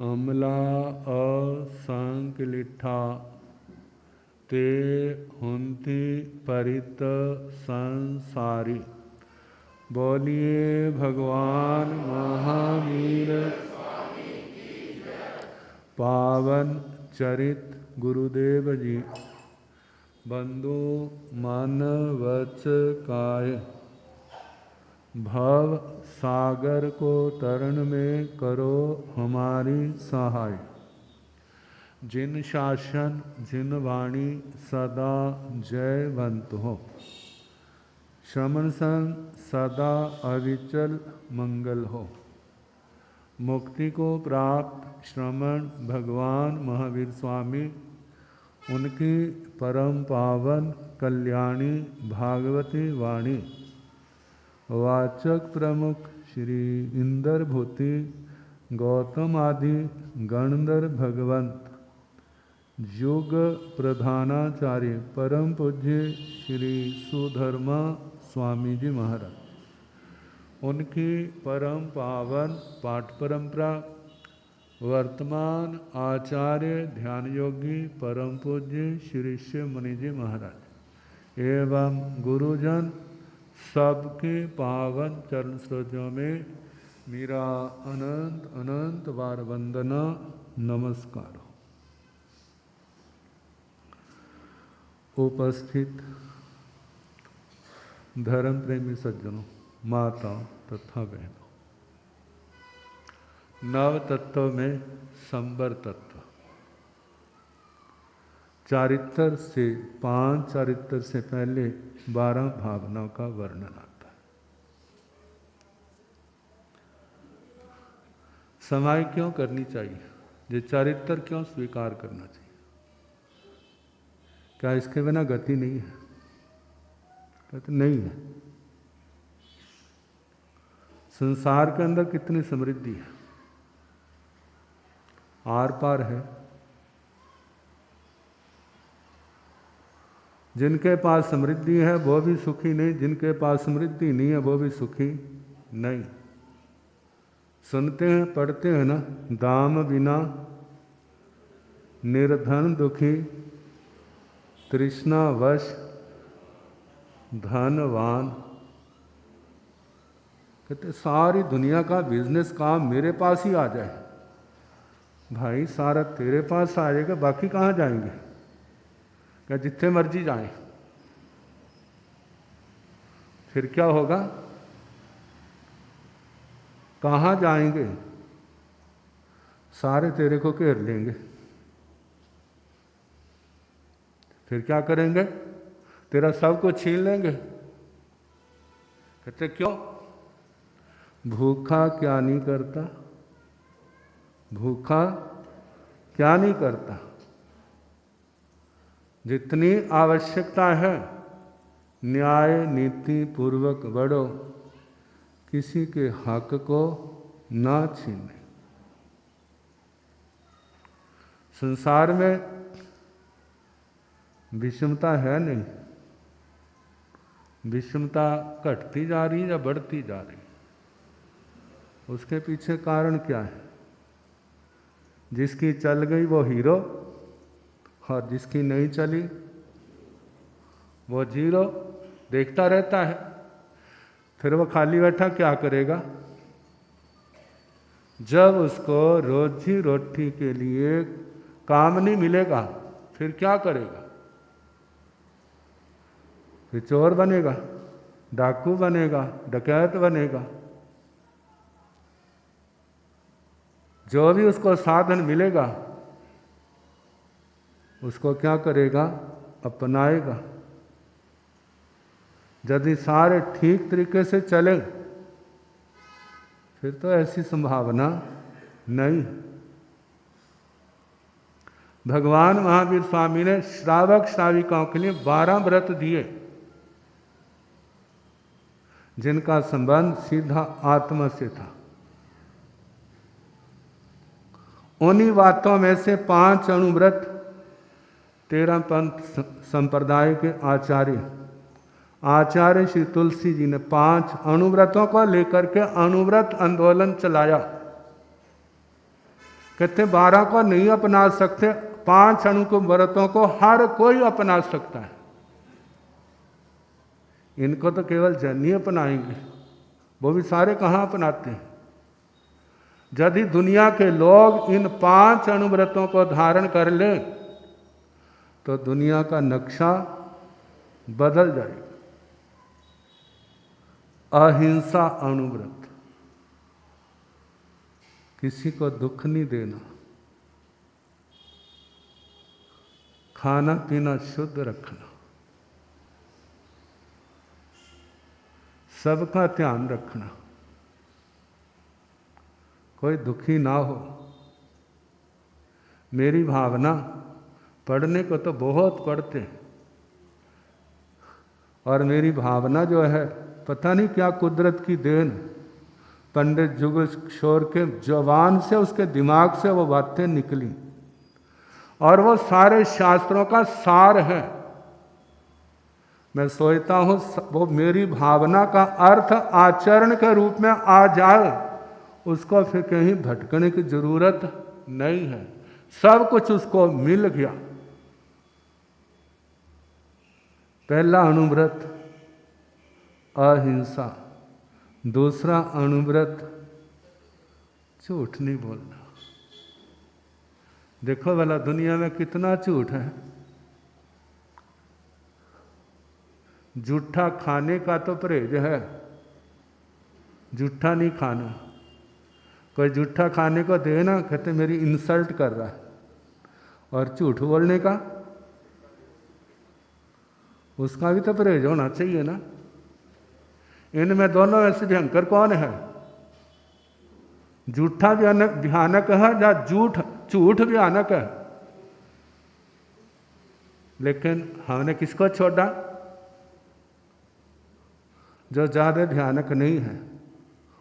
अमला असंकलिठा ते हुंति परित संसारी। बोलिए भगवान महावीर पावन चरित गुरुदेव जी। बंधु मन वच काय भव सागर को तरण में करो हमारी सहाय। जिन शासन जिन वाणी सदा जयवंत हो। श्रमण संग सदा अविचल मंगल हो। मुक्ति को प्राप्त श्रमण भगवान महावीर स्वामी, उनकी परम पावन कल्याणी भागवती वाणी वाचक प्रमुख श्री इंदर भूति गौतम आदि गणधर भगवंत युग प्रधानाचार्य परम पूज्य श्री सुधर्मा स्वामी जी महाराज, उनकी परम पावन पाठ परंपरा वर्तमान आचार्य ध्यान योगी परम पूज्य श्री शिव मुनि जी महाराज एवं गुरुजन सबके पावन चरण स्रोतों में मेरा अनंत अनंत बार वंदना नमस्कार हो। उपस्थित धर्म प्रेमी सज्जनों, माताओं तथा बहनों, नव तत्व में संबर तत्व चारित्र से 5 चारित्र से पहले 12 भावनाओं का वर्णन आता है। समाई क्यों करनी चाहिए? ये चारित्र क्यों स्वीकार करना चाहिए? क्या इसके बिना गति नहीं है? कहते नहीं है। संसार के अंदर कितनी समृद्धि है, आर पार है। जिनके पास समृद्धि है वो भी सुखी नहीं, जिनके पास समृद्धि नहीं है वो भी सुखी नहीं। सुनते हैं पढ़ते हैं ना, दाम बिना निर्धन दुखी तृष्णा वश धनवान। कहते सारी दुनिया का बिजनेस काम मेरे पास ही आ जाए। भाई सारा तेरे पास आ जाएगा, बाकी कहाँ जाएंगे? क्या जितने मर्जी जाएं, फिर क्या होगा? कहाँ जाएंगे? सारे तेरे को घेर लेंगे। फिर क्या करेंगे? तेरा सब कुछ छीन लेंगे। कहते क्यों? भूखा क्या नहीं करता, भूखा क्या नहीं करता। जितनी आवश्यकता है न्याय नीति पूर्वक बढ़ो, किसी के हक को ना छीने। संसार में विषमता है नहीं, विषमता घटती जा रही या बढ़ती जा रही? उसके पीछे कारण क्या है? जिसकी चल गई वो हीरो और जिसकी नहीं चली वो जीरो। देखता रहता है, फिर वो खाली बैठा क्या करेगा? जब उसको रोजी रोटी के लिए काम नहीं मिलेगा फिर क्या करेगा? फिर चोर बनेगा, डाकू बनेगा, डकैत बनेगा। जो भी उसको साधन मिलेगा उसको क्या करेगा? अपनाएगा। यदि सारे ठीक तरीके से चले फिर तो ऐसी संभावना नहीं। भगवान महावीर स्वामी ने श्रावक श्राविकाओं के लिए 12 व्रत दिए, जिनका संबंध सीधा आत्मा से था। उन्हीं बातों में से 5 अणुव्रत 13 पंथ संप्रदाय के आचार्य श्री तुलसी जी ने 5 अणुव्रतों को लेकर के अणुव्रत आंदोलन चलाया कहते 12 को नहीं अपना सकते, 5 अणुव्रतों को हर कोई अपना सकता है। इनको तो केवल जैन ही अपनाएंगे, वो भी सारे कहाँ अपनाते हैं। यदि दुनिया के लोग इन 5 अणुव्रतों को धारण कर ले तो दुनिया का नक्शा बदल जाएगा। अहिंसा अणुव्रत, किसी को दुख नहीं देना, खाना पीना शुद्ध रखना, सबका ध्यान रखना, कोई दुखी ना हो। मेरी भावना, पढ़ने को तो बहुत पढ़ते हैं, और मेरी भावना जो है पता नहीं क्या कुदरत की देन, पंडित जुगल किशोर के जवान से, उसके दिमाग से वो बातें निकली, और वो सारे शास्त्रों का सार है। मैं सोचता हूँ वो मेरी भावना का अर्थ आचरण के रूप में आ जाए, उसको फिर कहीं भटकने की जरूरत नहीं है, सब कुछ उसको मिल गया। पहला अणुव्रत अहिंसा, दूसरा अणुव्रत झूठ नहीं बोलना। देखो भला दुनिया में कितना झूठ है। जूठा खाने का तो परहेज है, जूठा नहीं खाना। कोई जूठा खाने को दे ना, कहते मेरी इंसल्ट कर रहा है, और झूठ बोलने का, उसका भी तो परहेज होना चाहिए ना। इनमें दोनों में से भयंकर कौन है? जूठा भयानक है या झूठ भयानक है? लेकिन हमने किसको छोड़ा? जो ज्यादा भयानक नहीं है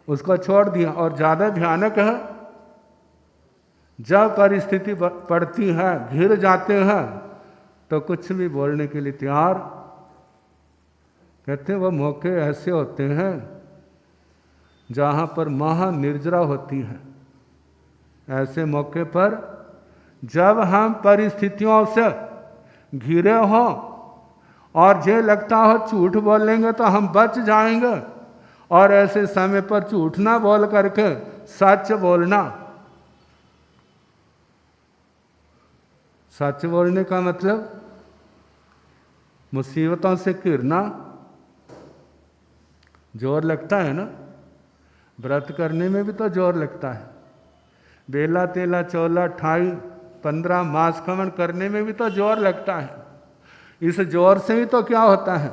उसको छोड़ दिया। और ज्यादा भयानक है जब परिस्थिति पड़ती है, घिर जाते हैं, तो कुछ भी बोलने के लिए तैयार। कहते हैं वो मौके ऐसे होते हैं जहाँ पर महानिर्जरा होती है। ऐसे मौके पर जब हम परिस्थितियों से घिरे हों और ये लगता हो झूठ बोलेंगे तो हम बच जाएंगे, और ऐसे समय पर झूठ ना बोल करके सच बोलना। सच बोलने का मतलब मुसीबतों से घिरना। जोर लगता है ना, व्रत करने में भी तो जोर लगता है। बेला तेला चौला ठाई 15 मास खमन करने में भी तो जोर लगता है। इस जोर से ही तो क्या होता है,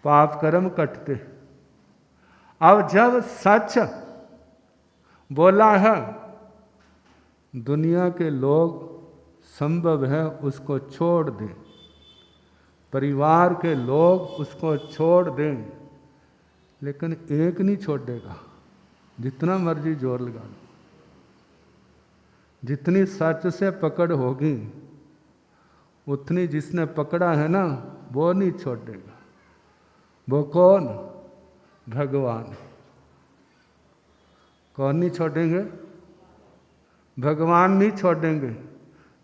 पाप कर्म कटते। अब जब सच बोला है, दुनिया के लोग संभव है उसको छोड़ दें, परिवार के लोग उसको छोड़ दें, लेकिन एक नहीं छोड़ेगा, जितना मर्जी जोर लगा लो। जितनी सच से पकड़ होगी उतनी जिसने पकड़ा है ना वो नहीं छोड़ेगा। वो कौन? भगवान। कौन नहीं छोड़ेंगे? भगवान नहीं छोड़ेंगे,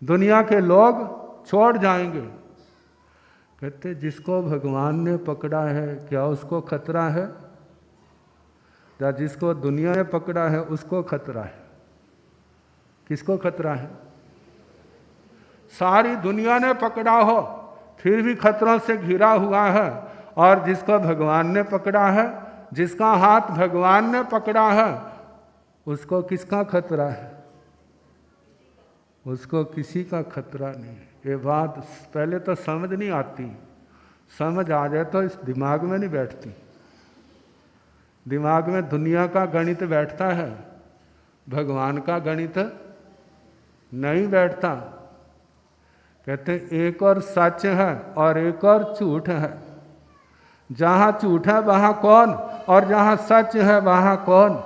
दुनिया के लोग छोड़ जाएंगे। कहते जिसको भगवान ने पकड़ा है क्या उसको खतरा है? या जिसको दुनिया ने पकड़ा है उसको खतरा है? किसको खतरा है? सारी दुनिया ने पकड़ा हो फिर भी खतरों से घिरा हुआ है, और जिसको भगवान ने पकड़ा है, जिसका हाथ भगवान ने पकड़ा है, उसको किसका खतरा है? उसको किसी का खतरा नहीं है। ये बात पहले तो समझ नहीं आती, समझ आ जाए तो इस दिमाग में नहीं बैठती। दिमाग में दुनिया का गणित बैठता है, भगवान का गणित नहीं बैठता। कहते एक और सच है और एक और झूठ है। जहाँ झूठ है वहाँ कौन, और जहाँ सच है वहाँ कौन?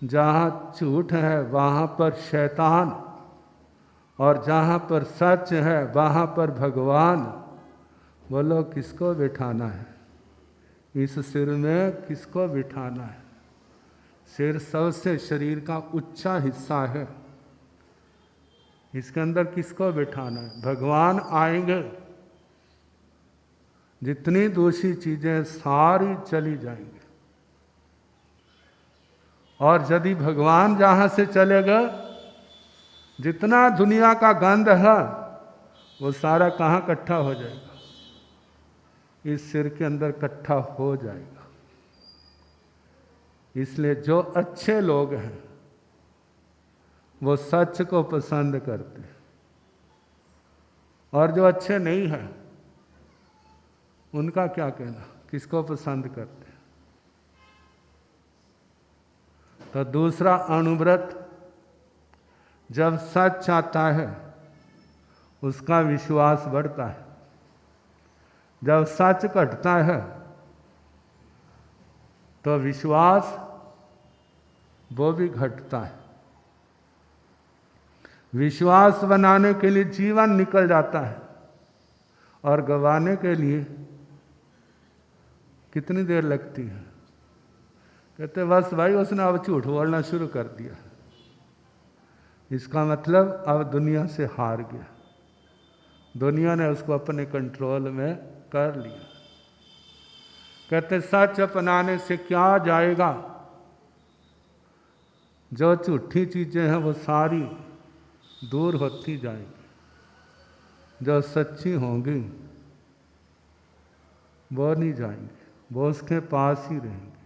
जहाँ झूठ है वहाँ पर शैतान, और जहाँ पर सच है वहाँ पर भगवान। बोलो किसको बिठाना है? इस सिर में किसको बिठाना है? सिर सबसे शरीर का ऊंचा हिस्सा है। इसके अंदर किसको बिठाना है? भगवान आएंगे, जितनी दूसरी चीजें सारी चली जाएंगी। और यदि भगवान जहां से चले गए, जितना दुनिया का गंध है वो सारा कहाँ इकट्ठा हो जाएगा? इस सिर के अंदर इकट्ठा हो जाएगा। इसलिए जो अच्छे लोग हैं वो सच को पसंद करते हैं, और जो अच्छे नहीं हैं उनका क्या कहना, किसको पसंद करते हैं? तो दूसरा अणुव्रत, जब सच आता है उसका विश्वास बढ़ता है। जब सच घटता है तो विश्वास वो भी घटता है। विश्वास बनाने के लिए जीवन निकल जाता है, और गंवाने के लिए कितनी देर लगती है? कहते बस भाई उसने अब झूठ बोलना शुरू कर दिया, इसका मतलब अब दुनिया से हार गया, दुनिया ने उसको अपने कंट्रोल में कर लिया। कहते सच अपनाने से क्या जाएगा? जो झूठी चीजें हैं वो सारी दूर होती जाएंगी, जो सच्ची होंगी वो नहीं जाएंगी, वो उसके पास ही रहेंगी।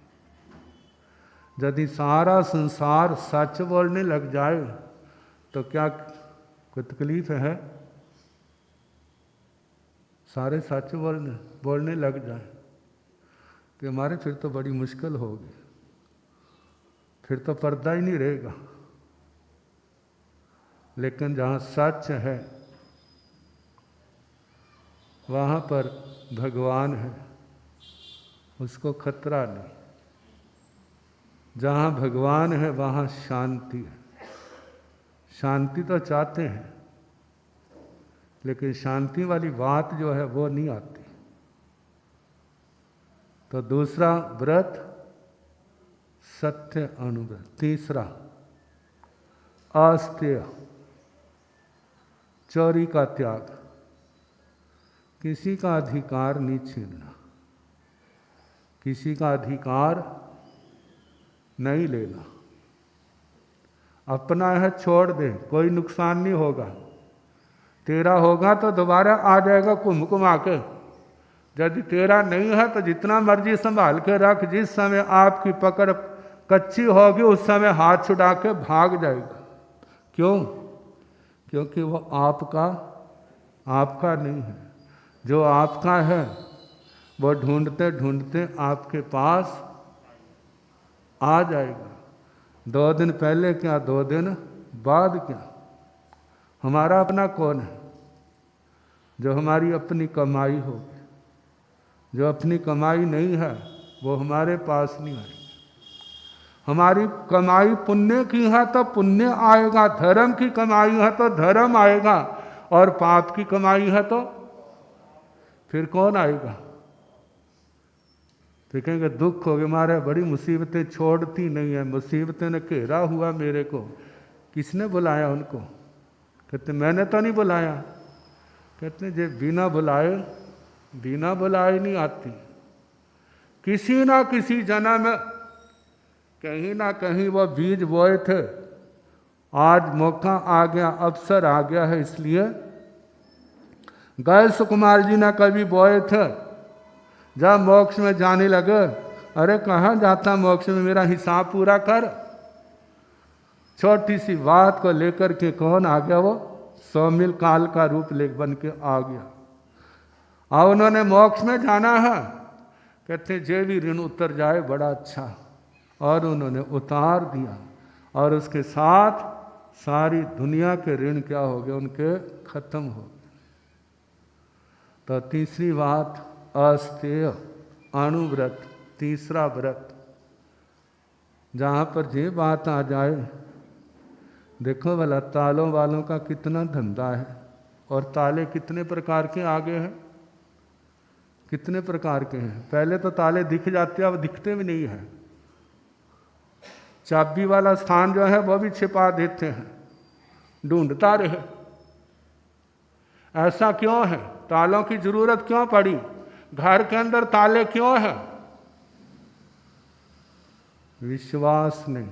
यदि सारा संसार सच बोलने लग जाए तो क्या कोई तकलीफ है? सारे सच बोलने लग जाए तो हमारे फिर तो बड़ी मुश्किल होगी, फिर तो पर्दा ही नहीं रहेगा। लेकिन जहाँ सच है वहाँ पर भगवान है, उसको खतरा नहीं। जहाँ भगवान है वहाँ शांति है। शांति तो चाहते हैं, लेकिन शांति वाली बात जो है वो नहीं आती। तो दूसरा व्रत सत्य अनुव्रत। तीसरा अस्तेय, चोरी का त्याग, किसी का अधिकार नहीं छीनना, किसी का अधिकार नहीं लेना। अपना है छोड़ दे, कोई नुकसान नहीं होगा। तेरा होगा तो दोबारा आ जाएगा घूम घुमा के। यदि तेरा नहीं है तो जितना मर्जी संभाल के रख, जिस समय आपकी पकड़ कच्ची होगी उस समय हाथ छुड़ा के भाग जाएगा। क्यों? क्योंकि वो आपका नहीं है। जो आपका है वो ढूंढते ढूंढते आपके पास आ जाएगा। 2 दिन पहले क्या, 2 दिन बाद क्या। हमारा अपना कौन है? जो हमारी अपनी कमाई होगी। जो अपनी कमाई नहीं है वो हमारे पास नहीं आएगी। हमारी कमाई पुण्य की है तो पुण्य आएगा, धर्म की कमाई है तो धर्म आएगा, और पाप की कमाई है तो फिर कौन आएगा? तो कहेंगे दुख हो गया, मारे बड़ी मुसीबतें छोड़ती नहीं है, मुसीबतें ने घेरा हुआ मेरे को। किसने बुलाया उनको? कहते मैंने तो नहीं बुलाया। कहते जे बिना बुलाए नहीं आती। किसी ना किसी जन्म में कहीं ना कहीं वो बीज बोए थे, आज मौका आ गया, अवसर आ गया है। इसलिए गए सुकुमार जी ना कभी बोए थे, जब मोक्ष में जाने लगे, अरे कहाँ जाता मोक्ष में, मेरा हिसाब पूरा कर। छोटी सी बात को लेकर के कौन आ गया? वो 100 मील काल का रूप ले बन के आ गया। अब उन्होंने मोक्ष में जाना है, कहते जे भी ऋण उतर जाए बड़ा अच्छा, और उन्होंने उतार दिया, और उसके साथ सारी दुनिया के ऋण क्या हो गए? उनके खत्म हो गए। तो तीसरी बात अस्तेय, अणुव्रत, तीसरा व्रत। जहाँ पर ये बात आ जाए, देखो भला तालों वालों का कितना धंधा है, और ताले कितने प्रकार के आगे हैं, कितने प्रकार के हैं। पहले तो ताले दिख जाते, अब दिखते भी नहीं हैं। चाबी वाला स्थान जो है वो भी छिपा देते हैं, ढूंढता रहे। ऐसा क्यों है? तालों की जरूरत क्यों पड़ी? घर के अंदर ताले क्यों है? विश्वास नहीं,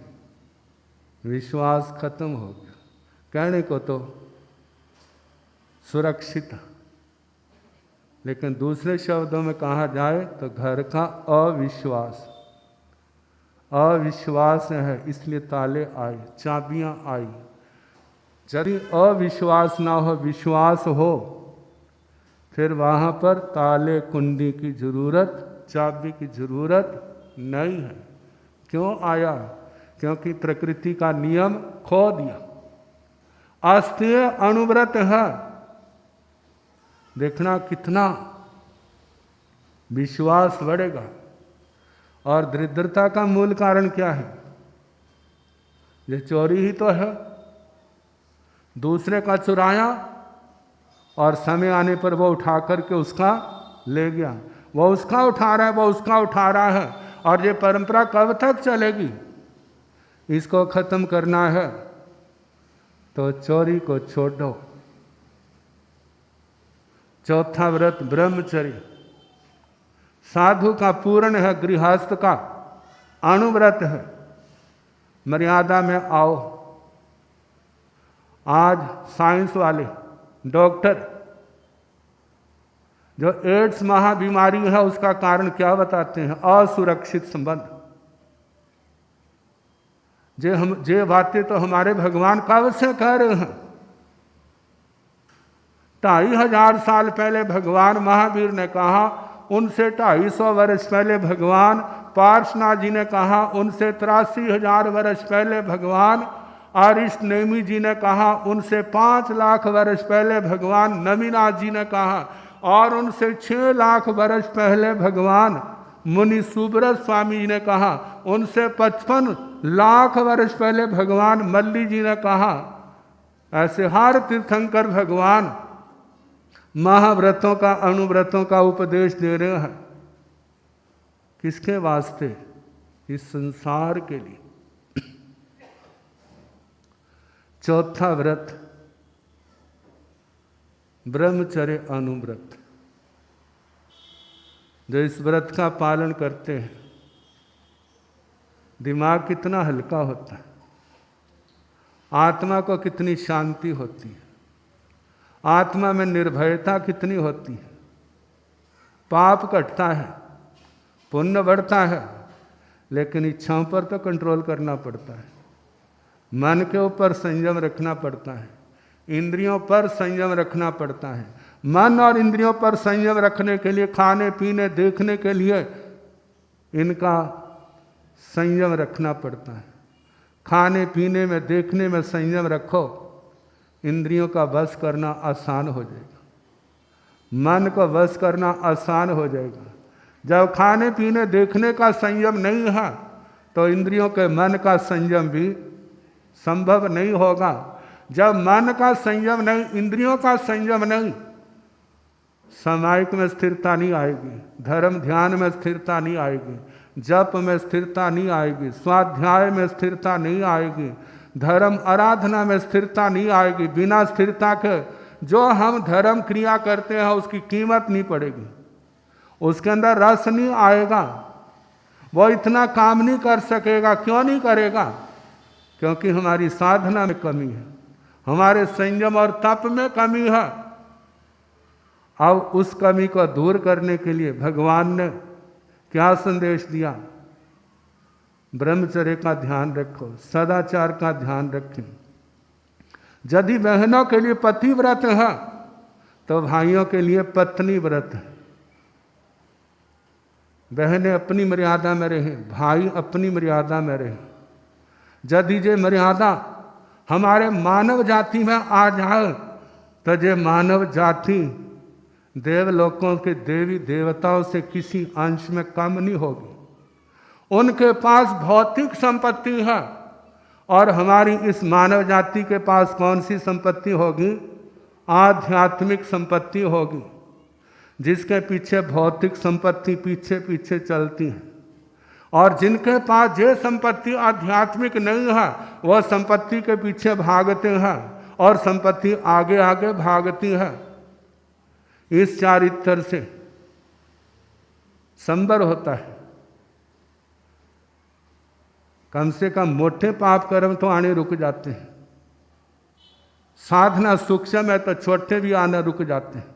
विश्वास खत्म हो गया। कहने को तो सुरक्षित, लेकिन दूसरे शब्दों में कहा जाए तो घर का अविश्वास, अविश्वास है, इसलिए ताले आए, चाबियां आई। यदि अविश्वास ना हो, विश्वास हो, फिर वहाँ पर ताले कुंडी की जरूरत, चाबी की जरूरत नहीं है। क्यों आया? क्योंकि प्रकृति का नियम खो दिया। अस्तेय अनुव्रत है। देखना कितना विश्वास बढ़ेगा। और दरिद्रता का मूल कारण क्या है? ये चोरी ही तो है। दूसरे का चुराया और समय आने पर वो उठा करके उसका ले गया। वो उसका उठा रहा है, वो उसका उठा रहा है, और ये परंपरा कब तक चलेगी? इसको खत्म करना है तो चोरी को छोड़ो। चौथा व्रत ब्रह्मचर्य। साधु का पूर्ण है, गृहस्थ का अनुव्रत है। मर्यादा में आओ। आज साइंस वाले डॉक्टर जो एड्स महाबीमारी है उसका कारण क्या बताते हैं? असुरक्षित संबंध। जे बातें तो हमारे भगवान कब से कह रहे हैं। 2500 साल पहले भगवान महावीर ने कहा, उनसे 250 वर्ष पहले भगवान पार्श्वनाथ जी ने कहा, उनसे 83,000 वर्ष पहले भगवान आरिष्ट नेमी जी ने कहा, उनसे 5 लाख वर्ष पहले भगवान नमीनाथ जी ने कहा, और उनसे 6 लाख वर्ष पहले भगवान मुनि सुब्रत स्वामी जी ने कहा, उनसे 55 लाख वर्ष पहले भगवान मल्ली जी ने कहा। ऐसे हर तीर्थंकर भगवान महाव्रतों का, अनुव्रतों का उपदेश दे रहे हैं। किसके वास्ते? इस संसार के लिए। चौथा व्रत ब्रह्मचर्य अनुव्रत। जो इस व्रत का पालन करते हैं, दिमाग कितना हल्का होता है, आत्मा को कितनी शांति होती है, आत्मा में निर्भयता कितनी होती है, पाप घटता है, पुण्य बढ़ता है, लेकिन इच्छाओं पर तो कंट्रोल करना पड़ता है। मन के ऊपर संयम रखना पड़ता है, इंद्रियों पर संयम रखना पड़ता है। मन और इंद्रियों पर संयम रखने के लिए, खाने पीने देखने के लिए इनका संयम रखना पड़ता है। खाने पीने में, देखने में संयम रखो, इंद्रियों का वश करना आसान हो जाएगा, मन को वश करना आसान हो जाएगा। जब खाने पीने देखने का संयम नहीं है तो इंद्रियों के, मन का संयम भी संभव नहीं होगा। जब मन का संयम नहीं, इंद्रियों का संयम नहीं, सामायिक में स्थिरता नहीं आएगी, धर्म ध्यान में स्थिरता नहीं आएगी, जप में स्थिरता नहीं आएगी, स्वाध्याय में स्थिरता नहीं आएगी, धर्म आराधना में स्थिरता नहीं आएगी। बिना स्थिरता के जो हम धर्म क्रिया करते हैं उसकी कीमत नहीं पड़ेगी, उसके अंदर रस नहीं आएगा, वो इतना काम नहीं कर सकेगा। क्यों नहीं करेगा? क्योंकि हमारी साधना में कमी है, हमारे संयम और तप में कमी है। अब उस कमी को दूर करने के लिए भगवान ने क्या संदेश दिया? ब्रह्मचर्य का ध्यान रखो, सदाचार का ध्यान रखें। यदि बहनों के लिए पति व्रत है तो भाइयों के लिए पत्नी व्रत है। बहनें अपनी मर्यादा में रहें, भाई अपनी मर्यादा में रहें। यदि ये मर्यादा हमारे मानव जाति में आ जाए तो ये मानव जाति देवलोकों के देवी देवताओं से किसी अंश में कम नहीं होगी। उनके पास भौतिक संपत्ति है और हमारी इस मानव जाति के पास कौन सी संपत्ति होगी? आध्यात्मिक संपत्ति होगी। जिसके पीछे भौतिक संपत्ति पीछे पीछे चलती है और जिनके पास ये संपत्ति आध्यात्मिक नहीं है वह संपत्ति के पीछे भागते हैं और संपत्ति आगे आगे भागती है। इस चारित्र से संबर होता है। कम से कम मोटे पाप कर्म तो आने रुक जाते हैं, साधना सूक्ष्म है तो छोटे भी आना रुक जाते हैं।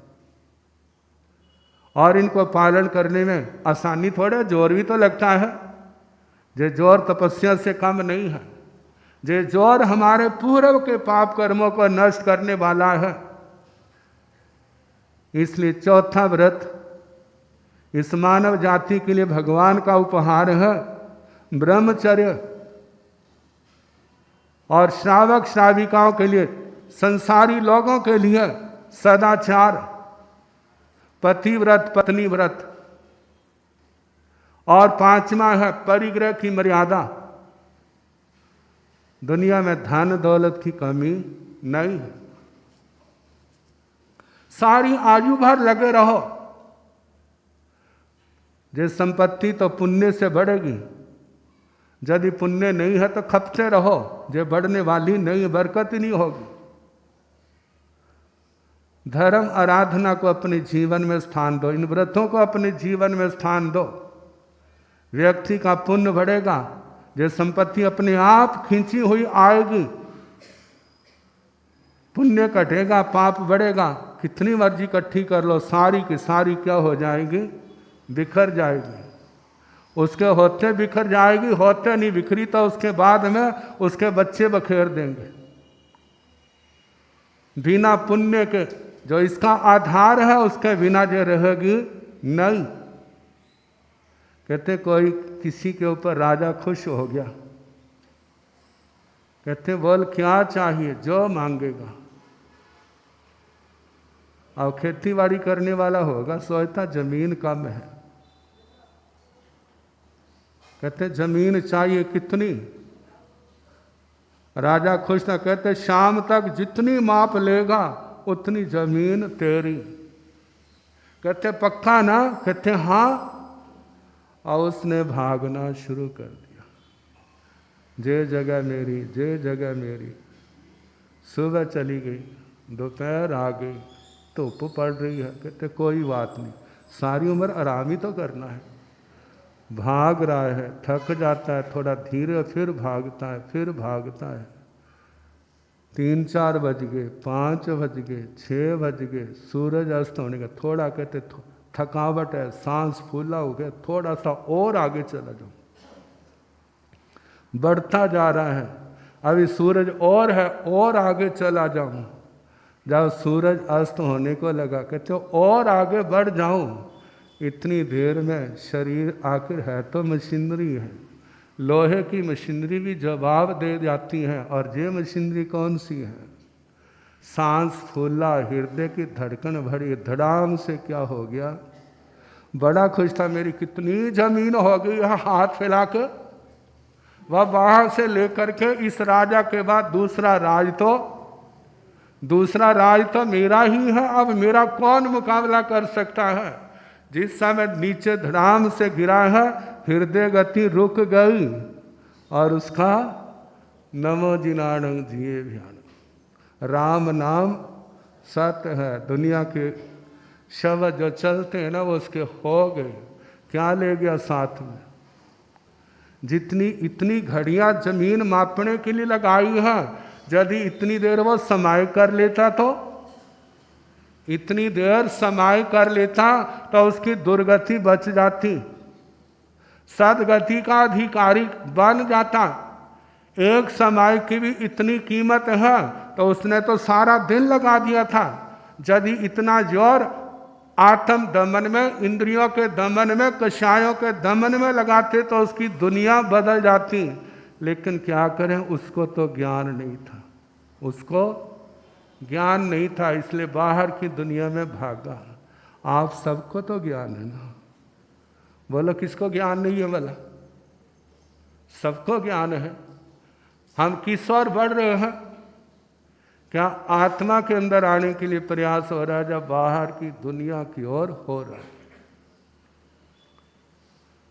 और इनको पालन करने में आसानी थोड़ा, जोर भी तो लगता है। जे जोर तपस्या से कम नहीं है, जे जोर हमारे पूर्व के पाप कर्मों को नष्ट करने वाला है। इसलिए चौथा व्रत इस मानव जाति के लिए भगवान का उपहार है, ब्रह्मचर्य। और श्रावक श्राविकाओं के लिए, संसारी लोगों के लिए सदाचार, पति व्रत, पत्नी व्रत। और पांचवा है परिग्रह की मर्यादा। दुनिया में धन दौलत की कमी नहीं है, सारी आयु भर लगे रहो। जे संपत्ति तो पुण्य से बढ़ेगी, यदि पुण्य नहीं है तो खपते रहो, जे बढ़ने वाली नहीं, बरकत ही नहीं होगी। धर्म आराधना को अपने जीवन में स्थान दो, इन व्रतों को अपने जीवन में स्थान दो। व्यक्ति का पुण्य बढ़ेगा, जो संपत्ति अपने आप खींची हुई आएगी। पुण्य घटेगा, पाप बढ़ेगा। कितनी मर्जी इकट्ठी कर लो, सारी की सारी क्या हो जाएगी? बिखर जाएगी। उसके होते बिखर जाएगी, होते नहीं बिखरी तो उसके बाद में उसके बच्चे बखेर देंगे। बिना पुण्य के जो इसका आधार है उसके बिना जो रहेगी नहीं। कहते कोई किसी के ऊपर राजा खुश हो गया, कहते बोल क्या चाहिए? जो मांगेगा। और खेती बाड़ी करने वाला होगा, सोचता जमीन कम है, कहते जमीन चाहिए कितनी? राजा खुश था, कहते शाम तक जितनी माप लेगा उतनी जमीन तेरी। कहते पक्का ना? कहते हाँ। और उसने भागना शुरू कर दिया, जे जगह मेरी, जे जगह मेरी। सुबह चली गई, दोपहर आ गई, धूप पड़ रही है। कहते कोई बात नहीं, सारी उम्र आराम ही तो करना है। भाग रहा है, थक जाता है, थोड़ा धीरे, फिर भागता है, फिर भागता है। 3-4 बज गए, 5 बज गए, 6 बज गए, सूरज अस्त होने का। थोड़ा कहते थकावट है, सांस फूला हो गया, थोड़ा सा और आगे चला जाओ। बढ़ता जा रहा है, अभी सूरज और है, और आगे चला जाऊं। जब सूरज अस्त होने को लगा, कहते और आगे बढ़ जाऊं। इतनी देर में शरीर आखिर है तो मशीनरी है, लोहे की मशीनरी भी जवाब दे जाती है। और ये मशीनरी कौन सी है? सांस फूला, हृदय की धड़कन भरी, धड़ाम से क्या हो गया? बड़ा खुश था, मेरी कितनी जमीन हो गई है। हाथ फैला के वह वहां से लेकर के इस राजा के बाद दूसरा राज तो मेरा ही है। अब मेरा कौन मुकाबला कर सकता है? जिस समय नीचे धड़ाम से गिरा है, हृदय गति रुक गई और उसका नमो जिनाणं जिए ध्यान। राम नाम सत्य है। दुनिया के शब्द जो चलते हैं ना, वो उसके हो गए। क्या ले गया साथ में? जितनी इतनी घड़ियां जमीन मापने के लिए लगाई है, यदि इतनी देर वो समाय कर लेता तो, इतनी देर समाय कर लेता तो उसकी दुर्गति बच जाती, सदगति का अधिकारी बन जाता। एक समय की भी इतनी कीमत है तो उसने तो सारा दिन लगा दिया था। यदि इतना जोर आत्म दमन में, इंद्रियों के दमन में, कषायों के दमन में लगाते तो उसकी दुनिया बदल जाती। लेकिन क्या करें, उसको तो ज्ञान नहीं था, उसको ज्ञान नहीं था, इसलिए बाहर की दुनिया में भागा। आप सबको तो ज्ञान है ना? बोलो किसको ज्ञान नहीं है? बोला सबको ज्ञान है। हम किस ओर बढ़ रहे हैं? क्या आत्मा के अंदर आने के लिए प्रयास हो रहा है, जब बाहर की दुनिया की ओर हो रहा है?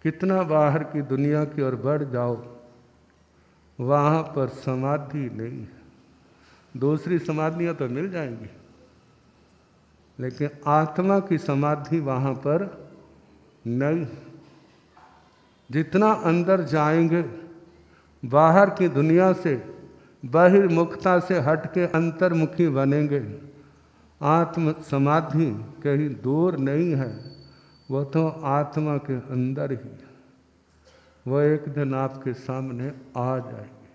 कितना बाहर की दुनिया की ओर बढ़ जाओ, वहाँ पर समाधि नहीं है। दूसरी समाधियाँ तो मिल जाएंगी, लेकिन आत्मा की समाधि वहाँ पर नहीं। जितना अंदर जाएंगे, बाहर की दुनिया से बहिर्मुखता से हट के अंतर्मुखी बनेंगे, आत्म समाधि कहीं दूर नहीं है, वो तो आत्मा के अंदर ही है। वो एक दिन आपके सामने आ जाएगी।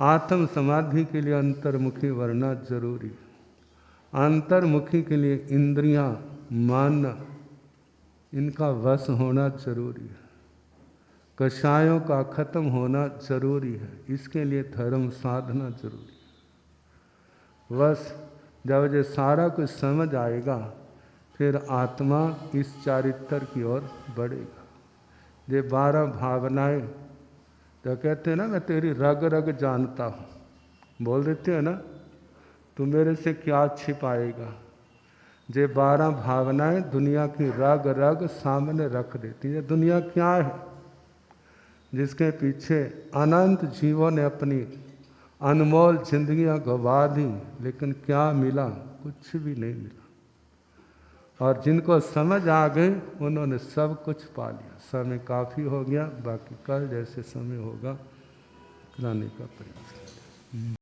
आत्म समाधि के लिए अंतर्मुखी बनना जरूरी है। अंतर्मुखी के लिए इंद्रियां मानना, इनका वश होना जरूरी है। कषायों का खत्म होना जरूरी है। इसके लिए धर्म साधना जरूरी है। बस जब ये सारा कुछ समझ आएगा, फिर आत्मा इस चारित्र की ओर बढ़ेगा। ये 12 भावनाएं तो कहते हैं ना, मैं तेरी रग रग जानता हूँ, बोल देते हैं ना, तू मेरे से क्या छिपाएगा। ये 12 भावनाएं दुनिया की रग रग सामने रख देती है। दुनिया क्या है, जिसके पीछे अनंत जीवों ने अपनी अनमोल जिंदगियां गवा दी, लेकिन क्या मिला? कुछ भी नहीं मिला। और जिनको समझ आ गई, उन्होंने सब कुछ पा लिया। समय काफ़ी हो गया, बाकी कल जैसे समय होगा लाने का प्रयास।